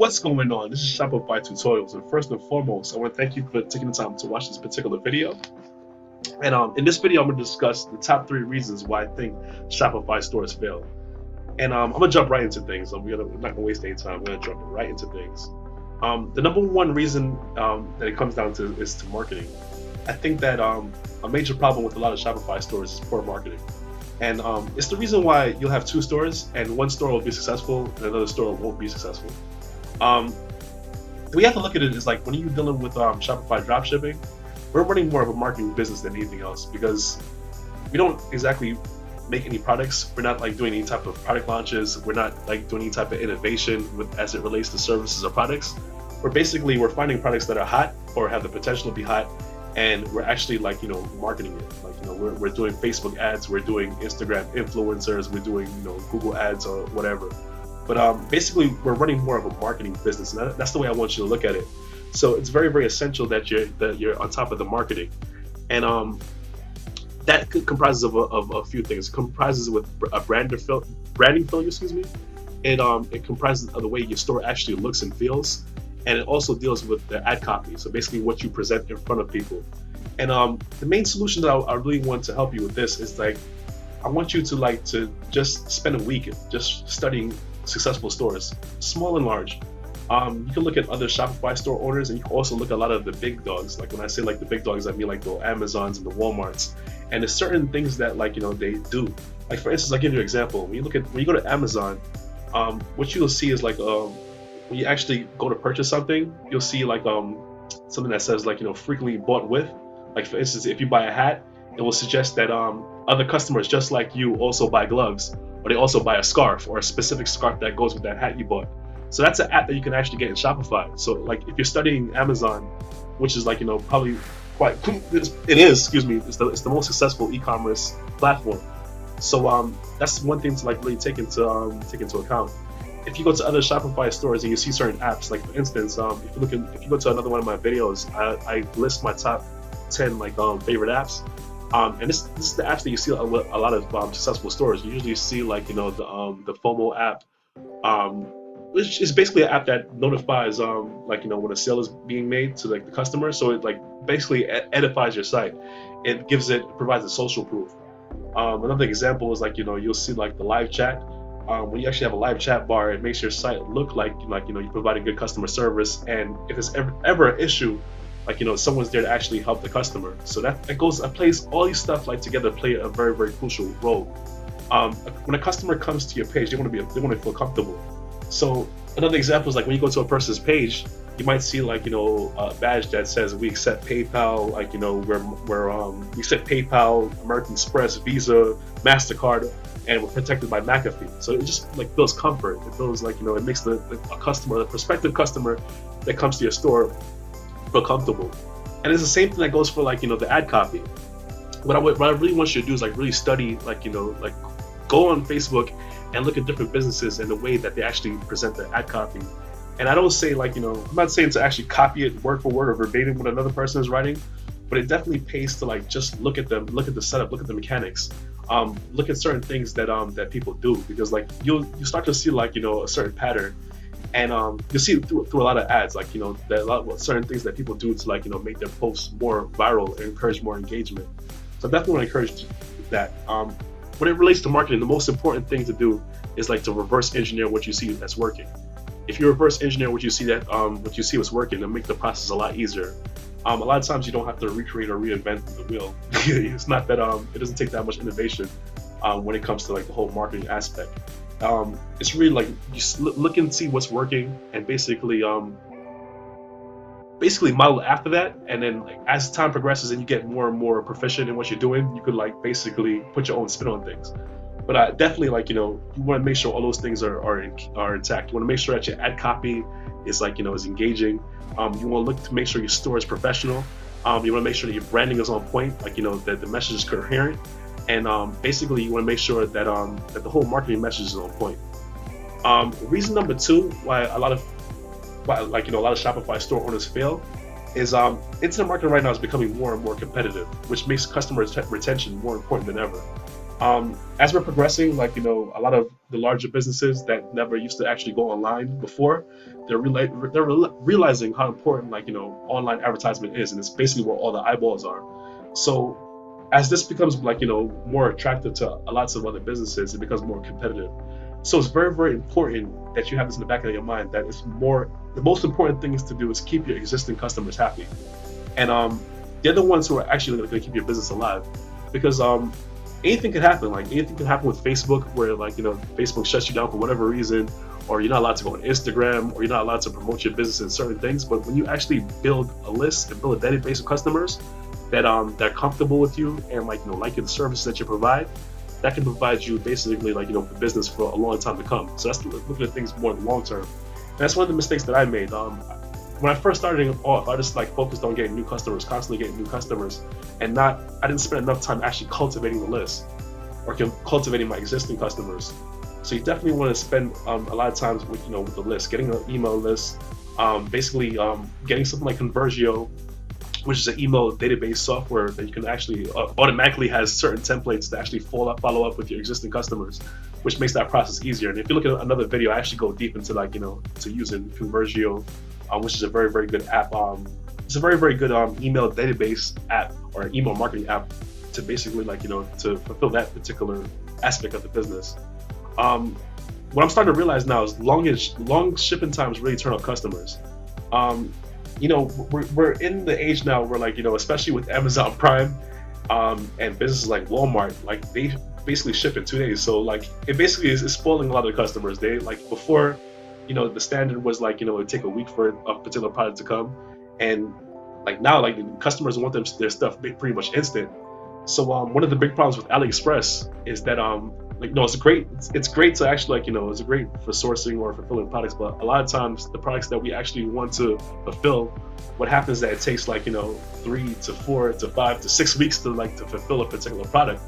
What's going on? This is Shopify Tutorials, and first and foremost, I want to thank you for taking the time to watch this particular video. And in this video, I'm going to discuss the top 3 reasons why I think Shopify stores fail. And I'm going to jump right into things. We're not going to waste any time. I'm going to jump right into things. The number one reason that it comes down to is to marketing. I think that a major problem with a lot of Shopify stores is poor marketing. And it's the reason why you'll have 2 stores, and one store will be successful and another store won't be successful. We have to look at it as like when you're dealing with Shopify dropshipping, we're running more of a marketing business than anything else because we don't exactly make any products. We're not like doing any type of product launches. We're not like doing any type of innovation as it relates to services or products. We're finding products that are hot or have the potential to be hot, and we're actually marketing it. We're doing Facebook ads, we're doing Instagram influencers, we're doing Google ads or whatever. But basically, we're running more of a marketing business, and that's the way I want you to look at it. So it's very, very essential that you're on top of the marketing, and that comprises of a few things. It comprises with a branding failure, excuse me. It comprises of the way your store actually looks and feels, and it also deals with the ad copy. So basically, what you present in front of people. And the main solution that I really want to help you with this is I want you to just spend a week just studying successful stores, small and large. You can look at other Shopify store owners, and you can also look at a lot of the big dogs. Like when I say like the big dogs, I mean like the Amazons and the Walmarts. And there's certain things that they do. Like for instance, I'll give you an example. When you go to Amazon, what you'll see is when you actually go to purchase something, you'll see something that says frequently bought with. Like for instance, if you buy a hat, it will suggest that other customers just like you also buy gloves, or they also buy a scarf or a specific scarf that goes with that hat you bought. So that's an app that you can actually get in Shopify. So like if you're studying Amazon, which is probably quite it's the most successful e-commerce platform. So that's one thing to really take into account. If you go to other Shopify stores and you see certain apps, like for instance, if you go to another one of my videos, I list my top 10 favorite apps. And this is the apps that you see a lot of successful stores. You usually see the FOMO app, which is basically an app that notifies when a sale is being made to the customer. So it basically edifies your site. It provides a social proof. Another example is you'll see the live chat. When you actually have a live chat bar, it makes your site look like you're providing good customer service. And if there's ever an issue, someone's there to actually help the customer. So that plays all these stuff together play a very, very crucial role. When a customer comes to your page, they want to feel comfortable. So another example is when you go to a person's page, you might see a badge that says we accept PayPal, we accept PayPal, American Express, Visa, MasterCard, and we're protected by McAfee. So it just builds comfort. It builds it makes the prospective customer that comes to your store feel comfortable. And it's the same thing that goes for the ad copy. What I really want you to do is really study go on Facebook and look at different businesses and the way that they actually present their ad copy. And I don't say I'm not saying to actually copy it word for word or verbatim what another person is writing, but it definitely pays to just look at them, look at the setup, look at the mechanics, look at certain things that people do, because you start to see a certain pattern. And you see it through a lot of ads, certain things that people do to make their posts more viral and encourage more engagement. So I definitely want to encourage that. When it relates to marketing, the most important thing to do is to reverse engineer what you see that's working. If you reverse engineer what you see what's working, it'll make the process a lot easier. A lot of times you don't have to recreate or reinvent the wheel. It's not that it doesn't take that much innovation when it comes to the whole marketing aspect. It's really you look and see what's working, and basically model after that. And then as time progresses and you get more and more proficient in what you're doing, you could basically put your own spin on things. But definitely you want to make sure all those things are intact. You want to make sure that your ad copy is is engaging. You want to look to make sure your store is professional. You want to make sure that your branding is on point, that the message is coherent. And basically, you want to make sure that that the whole marketing message is on point. Reason number 2 why a lot of Shopify store owners fail is internet marketing right now is becoming more and more competitive, which makes customer retention more important than ever. As we're progressing, like, a lot of the larger businesses that never used to actually go online before, realizing how important, like, online advertisement is, and it's basically where all the eyeballs are. So as this becomes, like, more attractive to lots of other businesses, it becomes more competitive. So it's very, very important that you have this in the back of your mind, that the most important thing is to do is keep your existing customers happy. And they're the ones who are actually going to keep your business alive, because anything could happen. Like, anything can happen with Facebook, where, like, Facebook shuts you down for whatever reason, or you're not allowed to go on Instagram, or you're not allowed to promote your business in certain things. But when you actually build a list and build a database of customers that are comfortable with you, and, like, like the services that you provide, that can provide you basically, like, the business for a long time to come. So that's looking at things more long term. And that's one of the mistakes that I made. When I first started off, I just, like, focused on getting new customers, constantly getting new customers, and I didn't spend enough time actually cultivating the list, or cultivating my existing customers. So you definitely want to spend a lot of times with with the list, getting an email list, basically getting something like Conversio, which is an email database software that you can actually automatically has certain templates to actually follow up with your existing customers, which makes that process easier. And if you look at another video, I actually go deep into, like, to using Conversio, which is a very, very good app. It's a very, very good email database app, or an email marketing app, to basically, like, to fulfill that particular aspect of the business. What I'm starting to realize now is long shipping times really turn off customers. We're in the age now where, like, especially with Amazon Prime, and businesses like Walmart, like, they basically ship in 2 days. So, like, it basically is spoiling a lot of the customers. They, like, before, the standard was, like, it would take a week for a particular product to come, and, like, now, like, the customers want their stuff pretty much instant. So one of the big problems with AliExpress is that it's great to actually, like, it's great for sourcing or fulfilling products, but a lot of times the products that we actually want to fulfill, what happens is that it takes, like, 3 to 4 to 5 to 6 weeks to fulfill a particular product,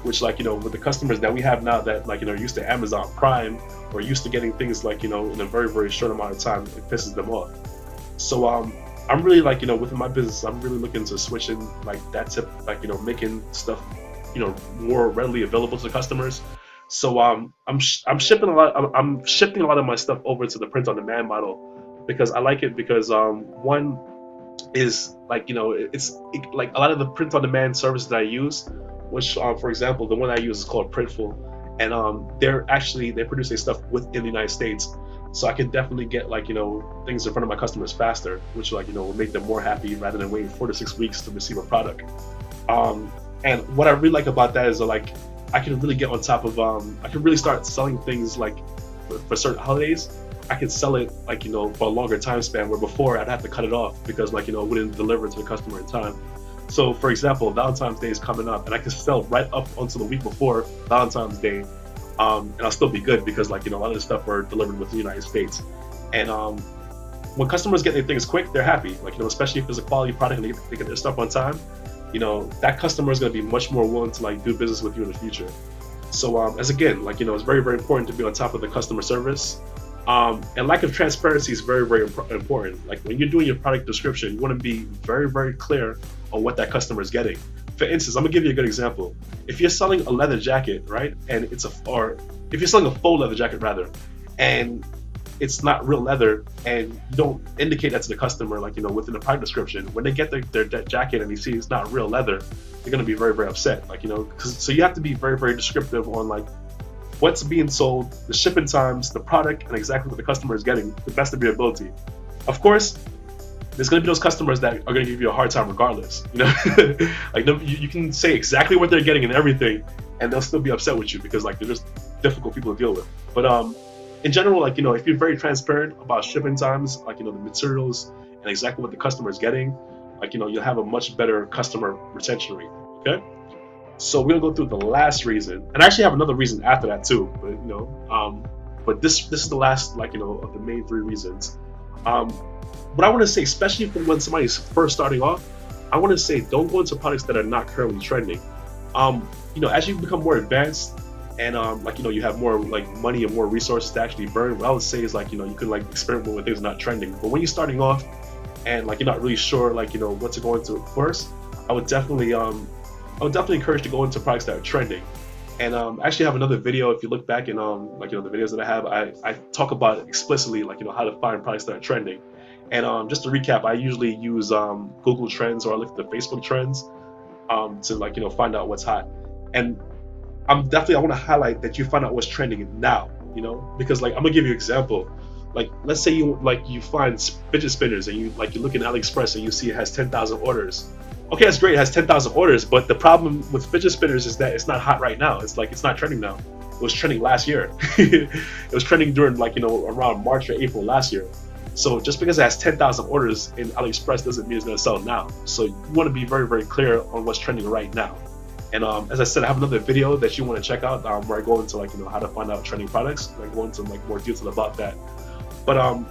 which, like, with the customers that we have now that, like, are used to Amazon Prime, or used to getting things, like, in a very, very short amount of time, it pisses them off. So I'm really, like, within my business, I'm really looking to switch in, like, that tip, like, making stuff, more readily available to customers. So I'm shipping a lot. I'm shifting a lot of my stuff over to the print on demand model, because I like it, because one is, like, like, a lot of the print on demand services that I use, which for example, the one I use is called Printful, and they produce their stuff within the United States. So I can definitely get, like, things in front of my customers faster, which, like, will make them more happy rather than waiting 4 to 6 weeks to receive a product. And what I really like about that is, like, I can really get on top of, I can really start selling things, like, for certain holidays. I can sell it, like, for a longer time span, where before I'd have to cut it off because, like, it wouldn't deliver to the customer in time. So, for example, Valentine's Day is coming up, and I can sell right up until the week before Valentine's Day, and I'll still be good, because, like, a lot of the stuff are delivered within the United States. And when customers get their things quick, they're happy. Like, especially if it's a quality product and they get their stuff on time, that customer is going to be much more willing to, like, do business with you in the future. So as again, like, it's very, very important to be on top of the customer service. And lack of transparency is very, very important. Like, when you're doing your product description, you want to be very, very clear on what that customer is getting. For instance, I'm gonna give you a good example. If you're selling a leather jacket, right, and or if you're selling a faux leather jacket rather, and it's not real leather, and you don't indicate that to the customer, like, within the product description, when they get their jacket and they see it's not real leather, they're gonna be very, very upset. Like, so you have to be very, very descriptive on, like, what's being sold, the shipping times, the product, and exactly what the customer is getting, the best of your ability. Of course, there's going to be those customers that are going to give you a hard time regardless. Like, you can say exactly what they're getting and everything, and they'll still be upset with you, because, like, they're just difficult people to deal with. But in general, like, if you're very transparent about shipping times, like, the materials and exactly what the customer is getting, like, you'll have a much better customer retention rate. Okay. So we're gonna go through the last reason, and I actually have another reason after that too. But but this is the last, like, of the main 3 reasons. What I want to say, especially for when somebody's first starting off, I want to say, don't go into products that are not currently trending. As you become more advanced, and like, you have more, like, money and more resources to actually burn, what I would say is, like, you can, like, experiment with things not trending. But when you're starting off, and, like, you're not really sure, like, what to go into first, I would definitely encourage to go into products that are trending. And I actually have another video. If you look back in the videos that I have, I talk about it explicitly, like how to find products that are trending. And just to recap, I usually use Google Trends, or I look at the Facebook trends to find out what's hot. And I want to highlight that you find out what's trending now, because I'm gonna give you an example. Like, let's say you find fidget spinners, and you look in AliExpress and you see it has 10,000 orders. Okay, that's great. It has 10,000 orders, but the problem with fidget spinners is that it's not hot right now. It's not trending now. It was trending last year. It was trending during around March or April last year. So just because it has 10,000 orders in AliExpress doesn't mean it's going to sell now. So you want to be very, very clear on what's trending right now. And as I said, I have another video that you want to check out where I go into how to find out trending products. I go into more detail about that. But I'd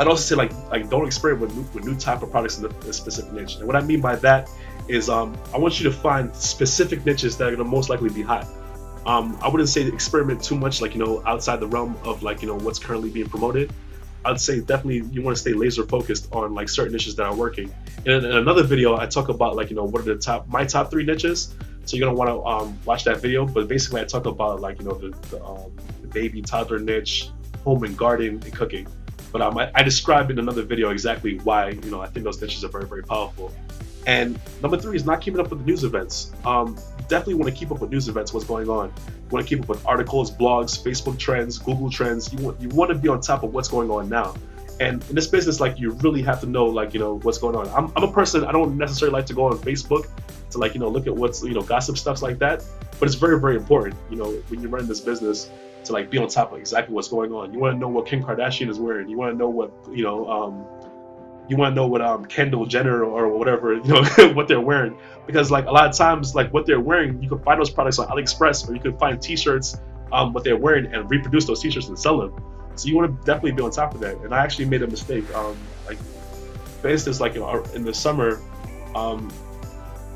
also say don't experiment with new type of products in a specific niche. And what I mean by that is I want you to find specific niches that are going to most likely be hot. I wouldn't say experiment too much outside the realm of what's currently being promoted. I'd say definitely you want to stay laser focused on certain niches that are working. And in another video, I talk about what are my top 3 niches. So you're gonna want to watch that video. But basically, I talk about the baby toddler niche, home and garden, and cooking. But I described in another video exactly why I think those niches are very, very powerful. And number 3 is not keeping up with the news events. Definitely want to keep up with news events, what's going on. You want to keep up with articles, blogs, Facebook trends, Google trends. You want to be on top of what's going on now. And in this business, you really have to know what's going on. I'm a person, I don't necessarily like to go on Facebook to look at what's gossip stuff like that. But it's very, very important when you're running this business to be on top of exactly what's going on. You want to know what Kim Kardashian is wearing. You want to know what Kendall Jenner or whatever what they're wearing, because a lot of times what they're wearing, you can find those products on AliExpress, or you can find T-shirts what they're wearing and reproduce those T-shirts and sell them. So you want to definitely be on top of that. And I actually made a mistake. For instance, in the summer,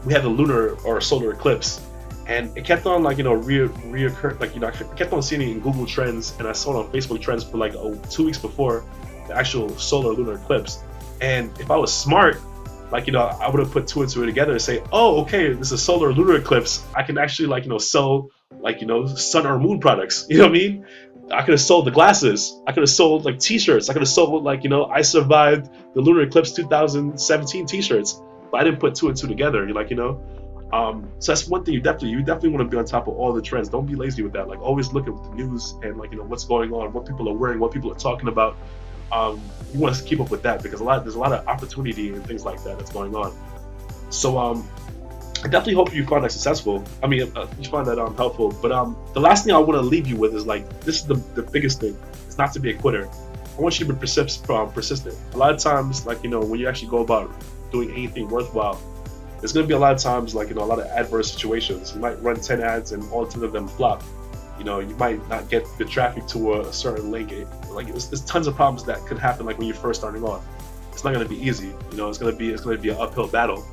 we had the lunar or solar eclipse, and it kept on reoccur. I kept on seeing it in Google Trends, and I saw it on Facebook Trends for 2 weeks before the actual solar lunar eclipse. And if I was smart, I would have put 2 and 2 together and say, oh, okay, this is a solar lunar eclipse. I can actually sell sun or moon products. You know what I mean? I could have sold the glasses. I could have sold T-shirts. I could have sold I survived the lunar eclipse 2017 T-shirts. But I didn't put 2 and 2 together. So that's one thing you definitely want to be on top of all the trends. Don't be lazy with that. Always look at the news and what's going on, what people are wearing, what people are talking about. You want to keep up with that, because there's a lot of opportunity and things like that that's going on. So I definitely hope you find that successful. I mean, you find that helpful. But the last thing I want to leave you with is this is the biggest thing. It's not to be a quitter. I want you to be persistent. A lot of times, when you actually go about doing anything worthwhile, there's going to be a lot of times a lot of adverse situations. You might run 10 ads and all 10 of them flop. You might not get the traffic to a certain link. There's tons of problems that could happen when you're first starting off. It's not going to be easy. It's going to be an uphill battle.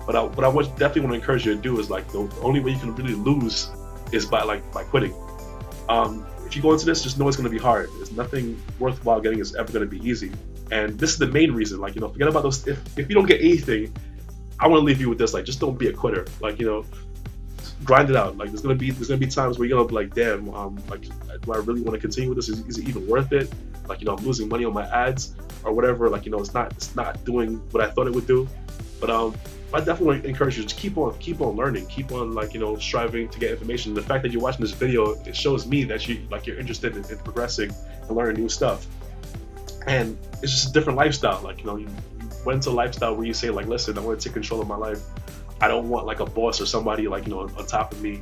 But what I definitely want to encourage you to do is the only way you can really lose is by quitting. If you go into this, just know it's going to be hard. There's nothing worthwhile getting is ever going to be easy. And this is the main reason. Forget about those. If you don't get anything, I want to leave you with this. Just don't be a quitter. Grind it out. There's gonna be times where you're gonna be like, damn, do I really want to continue with this? Is it even worth it? I'm losing money on my ads or whatever. It's not doing what I thought it would do. But I definitely want to encourage you to keep on learning, keep on striving to get information. The fact that you're watching this video, it shows me that you're interested in progressing and learning new stuff. And it's just a different lifestyle. You went into a lifestyle where you say listen, I want to take control of my life. I don't want a boss or somebody on top of me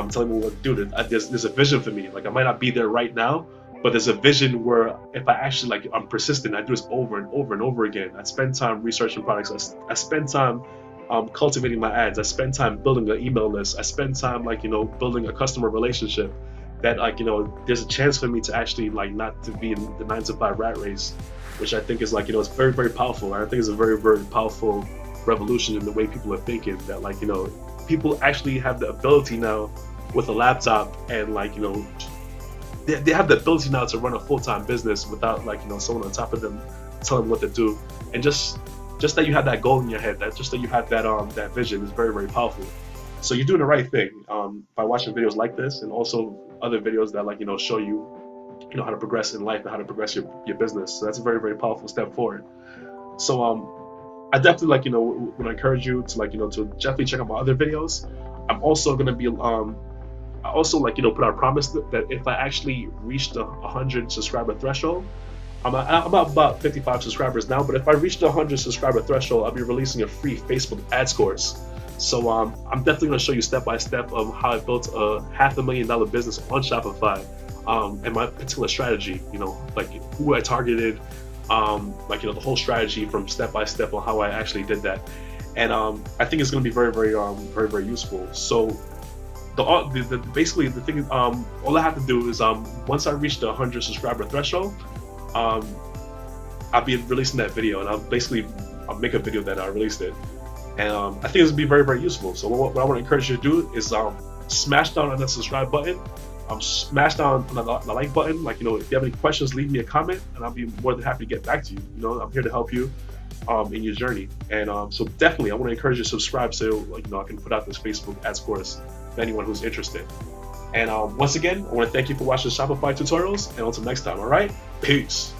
telling me what to do. There's a vision for me. I might not be there right now, but there's a vision where if I actually I'm persistent, I do this over and over and over again. I spend time researching products. I spend time cultivating my ads. I spend time building an email list. I spend time building a customer relationship. That there's a chance for me to actually not to be in the 9-to-5 rat race, which I think is it's very, very powerful. I think it's a very, very powerful revolution in the way people are thinking, that people actually have the ability now with a laptop and they have the ability now to run a full-time business without someone on top of them telling them what to do. And just that you have that goal in your head, that you have that vision is very, very powerful. So you're doing the right thing by watching videos like this, and also other videos that show you how to progress in life and how to progress your business. So that's a very, very powerful step forward. So I definitely would encourage you to to definitely check out my other videos. I'm also gonna be I also put out a promise that if I actually reach the 100 subscriber threshold, I'm at about 55 subscribers now, but if I reach the 100 subscriber threshold, I'll be releasing a free Facebook ads course. So I'm definitely going to show you step by step of how I built a $500,000 business on Shopify, and my particular strategy. Like who I targeted, the whole strategy from step by step on how I actually did that. And I think it's going to be very, very, very, very useful. So basically the thing, all I have to do is once I reach the 100 subscriber threshold, I'll be releasing that video, and I'll make a video that I released it, and I think this will be very, very useful. So what I want to encourage you to do is smash down on that subscribe button, smash down on the like button. If you have any questions, leave me a comment, and I'll be more than happy to get back to you. I'm here to help you in your journey, and so definitely I want to encourage you to subscribe so I can put out this Facebook ads course for anyone who's interested. And once again, I want to thank you for watching Shopify tutorials, and until next time, all right? Peace.